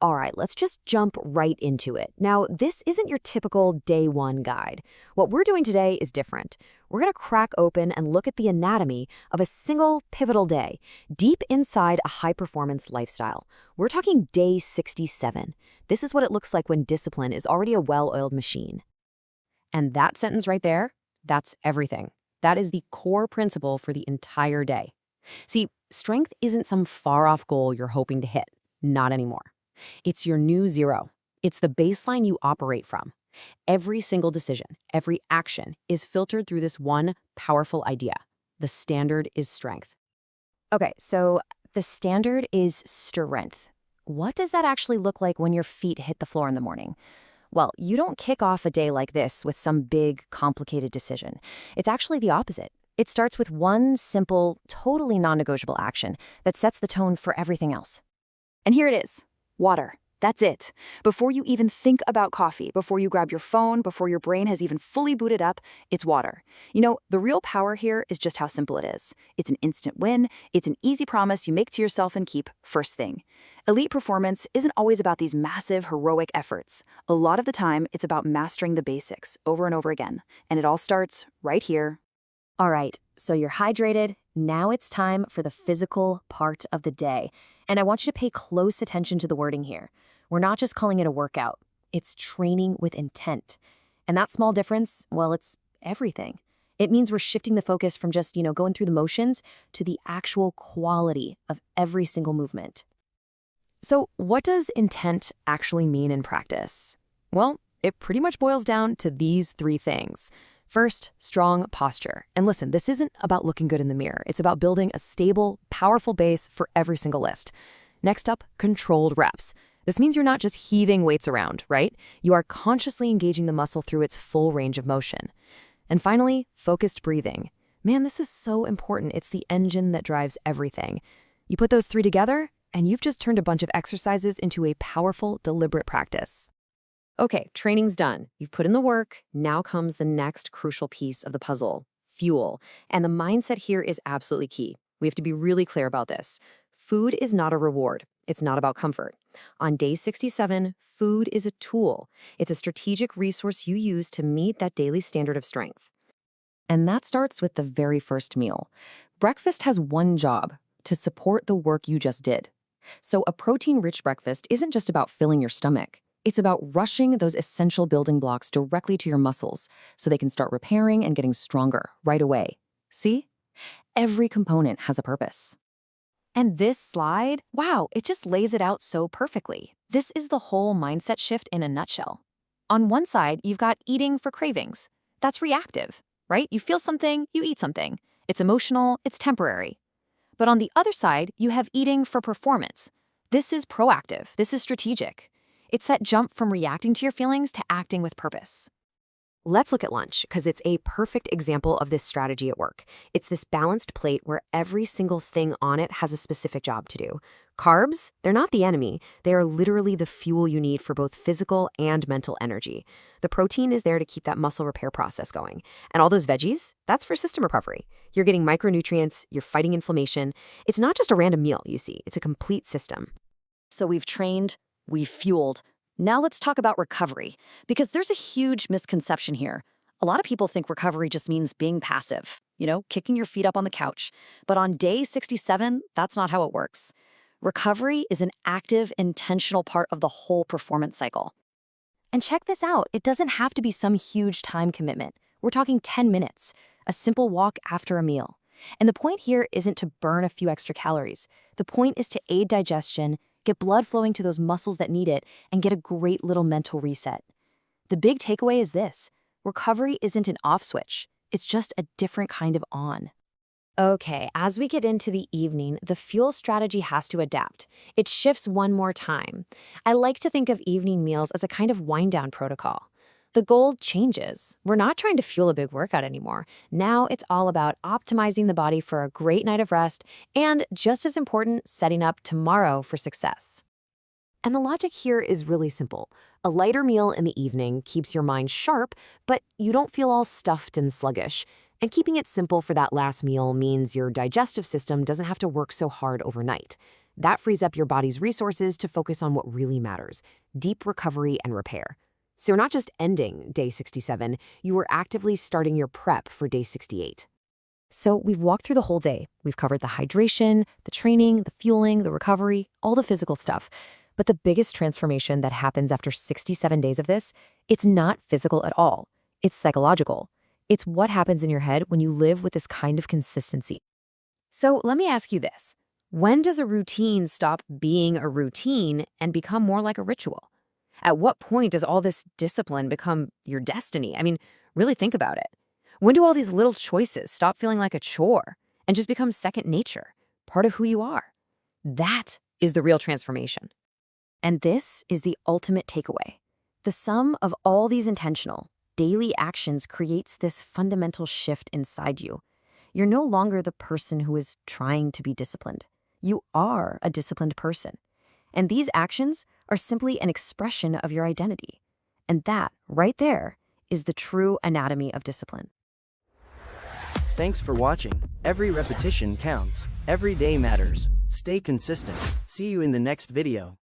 All right, let's just jump right into it. Now, this isn't your typical day one guide. What we're doing today is different. We're going to crack open and look at the anatomy of a single pivotal day, deep inside a high performance lifestyle. We're talking day 67. This is what it looks like when discipline is already a well oiled machine. And that sentence right there, that's everything. That is the core principle for the entire day. See, strength isn't some far off goal you're hoping to hit. Not anymore. It's your new zero. It's the baseline you operate from. Every single decision, every action is filtered through this one powerful idea. The standard is strength. Okay, so the standard is strength. What does that actually look like when your feet hit the floor in the morning? Well, you don't kick off a day like this with some big, complicated decision. It's actually the opposite. It starts with one simple, totally non-negotiable action that sets the tone for everything else. And here it is. Water. That's it. Before you even think about coffee, before you grab your phone, before your brain has even fully booted up, it's water. You know, the real power here is just how simple it is. It's an instant win. It's an easy promise you make to yourself and keep first thing. Elite performance isn't always about these massive, heroic efforts. A lot of the time, it's about mastering the basics over and over again. And it all starts right here. All right, so you're hydrated. Now it's time for the physical part of the day. And I want you to pay close attention to the wording here. We're not just calling it a workout. It's training with intent. And that small difference, well, it's everything. It means we're shifting the focus from just, going through the motions to the actual quality of every single movement. So, what does intent actually mean in practice? Well, it pretty much boils down to these three things. First, strong posture. And listen, this isn't about looking good in the mirror. It's about building a stable, powerful base for every single list. Next up, controlled reps. This means you're not just heaving weights around, right? You are consciously engaging the muscle through its full range of motion. And finally, focused breathing. Man, this is so important. It's the engine that drives everything. You put those three together, and you've just turned a bunch of exercises into a powerful, deliberate practice. Okay, training's done. You've put in the work. Now comes the next crucial piece of the puzzle, fuel. And the mindset here is absolutely key. We have to be really clear about this. Food is not a reward. It's not about comfort. On day 67, food is a tool. It's a strategic resource you use to meet that daily standard of strength. And that starts with the very first meal. Breakfast has one job, to support the work you just did. So a protein-rich breakfast isn't just about filling your stomach. It's about rushing those essential building blocks directly to your muscles so they can start repairing and getting stronger right away. See? Every component has a purpose. And this slide, wow, it just lays it out so perfectly. This is the whole mindset shift in a nutshell. On one side, you've got eating for cravings. That's reactive, right? You feel something, you eat something. It's emotional, it's temporary. But on the other side, you have eating for performance. This is proactive, this is strategic. It's that jump from reacting to your feelings to acting with purpose. Let's look at lunch, because it's a perfect example of this strategy at work. It's this balanced plate where every single thing on it has a specific job to do. Carbs, they're not the enemy. They are literally the fuel you need for both physical and mental energy. The protein is there to keep that muscle repair process going. And all those veggies, that's for system recovery. You're getting micronutrients, you're fighting inflammation. It's not just a random meal, you see. It's a complete system. So we've trained, we've fueled. Now let's talk about recovery, because there's a huge misconception here. A lot of people think recovery just means being passive, kicking your feet up on the couch. But on day 67, that's not how it works. Recovery is an active, intentional part of the whole performance cycle. And check this out. It doesn't have to be some huge time commitment. We're talking 10 minutes, a simple walk after a meal. And the point here isn't to burn a few extra calories. The point is to aid digestion, get blood flowing to those muscles that need it, and get a great little mental reset. The big takeaway is this: recovery isn't an off switch. It's just a different kind of on. Okay, as we get into the evening, the fuel strategy has to adapt. It shifts one more time. I like to think of evening meals as a kind of wind-down protocol. The goal changes. We're not trying to fuel a big workout anymore. Now it's all about optimizing the body for a great night of rest and, just as important, setting up tomorrow for success. And the logic here is really simple. A lighter meal in the evening keeps your mind sharp, but you don't feel all stuffed and sluggish. And keeping it simple for that last meal means your digestive system doesn't have to work so hard overnight. That frees up your body's resources to focus on what really matters: deep recovery and repair. So you're not just ending day 67, you are actively starting your prep for day 68. So we've walked through the whole day. We've covered the hydration, the training, the fueling, the recovery, all the physical stuff. But the biggest transformation that happens after 67 days of this, it's not physical at all. It's psychological. It's what happens in your head when you live with this kind of consistency. So let me ask you this. When does a routine stop being a routine and become more like a ritual? At what point does all this discipline become your destiny? I mean, really think about it. When do all these little choices stop feeling like a chore and just become second nature, part of who you are? That is the real transformation. And this is the ultimate takeaway. The sum of all these intentional, daily actions creates this fundamental shift inside you. You're no longer the person who is trying to be disciplined. You are a disciplined person. And these actions are simply an expression of your identity. And that, right there, is the true anatomy of discipline. Thanks for watching. Every repetition counts. Every day matters. Stay consistent. See you in the next video.